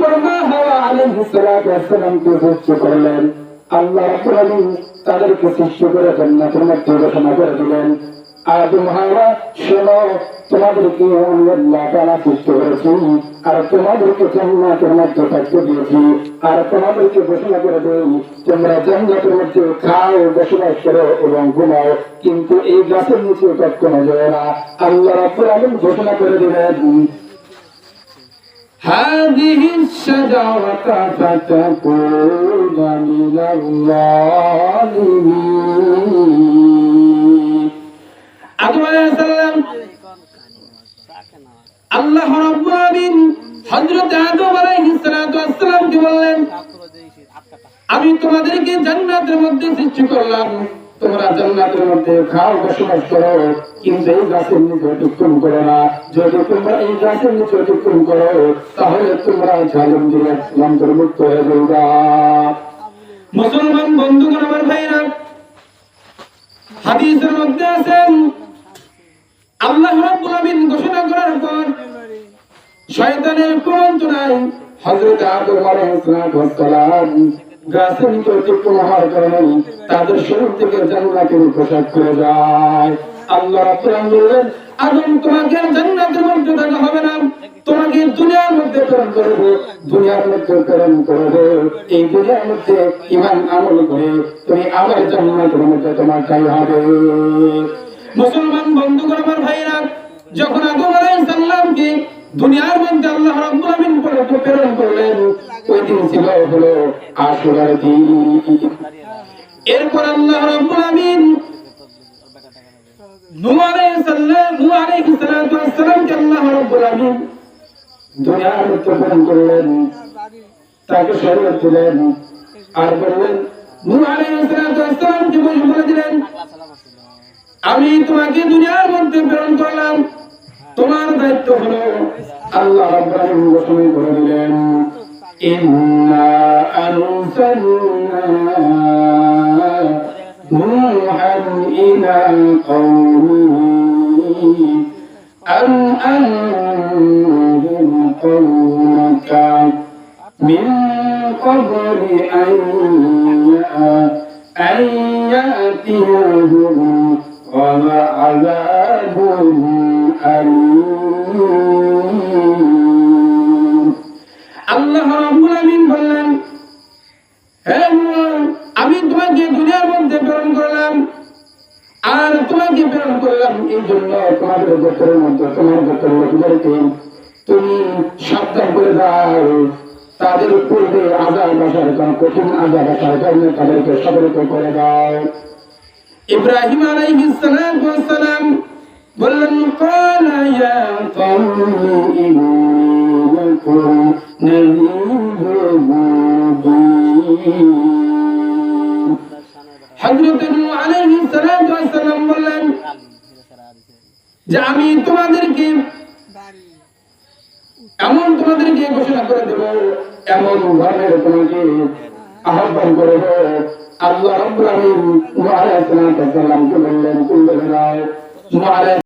এরপর মা হাওয়া আলাইহিস সালাতু ওয়াস সালামকে সৃষ্টি করলেন। আল্লাহ রাব্বুল আলামিন তাদেরকে সৃষ্টি করে জান্নাতের মধ্যে ঘোষণা করে দিলেন, আদম হাওয়া শোনো, তোমাদেরকে আমি আল্লাহ তাআলা সৃষ্টি করেছি, আর তোমাদেরকে জান্নাতের মধ্যে থাকতে দিয়েছি, আর তোমাদেরকে ঘোষণা করে দেই তোমরা জান্নাতের মধ্যে খাও, বসবাস করো এবং ঘুমাও, কিন্তু এই গাছের নিচে কখনো যেও না। আল্লাহ রাব্বুল আলামিন ঘোষণা করে দিলেন, هذه الشجرة فتكون من الظالمين। আদম আলাইহিস সালাম আল্লাহ রাব্বুল আলামিন হযরত আদম আলাইহিস সালাতু ওয়াস সালামকে বললেন, আমি তোমাদেরকে জান্নাতের মধ্যে সৃষ্টি করলাম, তোমরা জান্নাতের মধ্যে খাও, বসবাস করো, কিন্তু এই গাছের নিচে অতিক্রম করো না। যদি তোমরা এই গাছের নিচে অতিক্রম করো তাহলে তোমরা জালিমদের অন্তর্ভুক্ত হয়ে যাবে। মুসলমান বন্ধুগণ, আমার ভাইরা, হাদিসের মধ্যে আছেন আল্লাহ রাব্বুল আলামিন ঘোষণা করার পর শয়তানের কুমন্ত্রণায় হযরত আদম আলাইহিস সালাম গাছের নিচে অতিক্রম হওয়ার কারণে তাদের শরীর থেকে জান্নাতের পোশাক খুলে যায়। আল্লাহ রাব্বুল আলামিন বললেন, আদম তোমাকে জান্নাতের মধ্যে থাকা হবে না, তোমাকে দুনিয়ার মধ্যে প্রেরণ করব, দুনিয়ার মধ্যে প্রেরণ করব, এই দুনিয়ার মধ্যে ঈমান আমল করে তুমি আমার জান্নাতের মধ্যে তোমার ঠাঁই হবে। মুসলমান বন্ধুগণ, আমার ভাইরা, যখন আদম আলাইহিস সালামকে দুনিয়ার মধ্যে আল্লাহ রাব্বুল আলামিন প্রেরণ করলেন, ওই দিন ছিল হলো আশুরার দিন। এরপর আল্লাহ রাব্বুল আলামিন নূহ আলাইহিস সালাতু ওয়াস সালামকে আল্লাহ রাব্বুল আলামিন দুনিয়ার মধ্যে প্রেরণ করলেন, তাকে শরীয়ত দিলেন, আর বললেন, নূহ আলাইহিস সালাতু ওয়াস সালামকে বলে দিলেন, আমি তোমাকে দুনিয়ার মধ্যে প্রেরণ করলাম, তোমার দায়িত্ব হলো, আল্লাহ রাব্বুল আলামিন ঘোষণা করে দিলেন, ইন্না আরসালনা নূহান ইলা কওমিহি আন আনজির কওমাকা মিন ক্বাবলি আন ইয়াতিয়াহুম وعذاب أليم। আল্লাহ রাব্বুল আলামিন বললেন, হে নূহ, আমি তোমাকে দুনিয়ার মধ্যে প্রেরণ করলাম, আর তোমাকে প্রেরণ করলাম এই জন্য তোমাদের গোত্রের মধ্যে তোমার গোত্রের লোকদেরকে তুমি সাবধান করে দাও, তাদের পূর্বে আযাব আসার কারণে, কঠিন আযাব আসার কারণে তাদেরকে সতর্ক করে দাও। ইব্রাহিম আলাইহিস সালাতু ওয়াস সালাম বললেন, ক্বালা ইয়া কওমি ইন্নী লাকুম নাযীরুম মুবিন। হযরত নূহ আলাইহিস সালাতু ওয়াস সালাম বললেন যে আমি তোমাদেরকে ঘোষণা করে দেব, এমন ধর্মের তোমাকে আহ্বান করব। আল্লাহ রাব্বুল আলামিন নূহ আলাইহিস সালাতু ওয়াস সালামকে বললেন,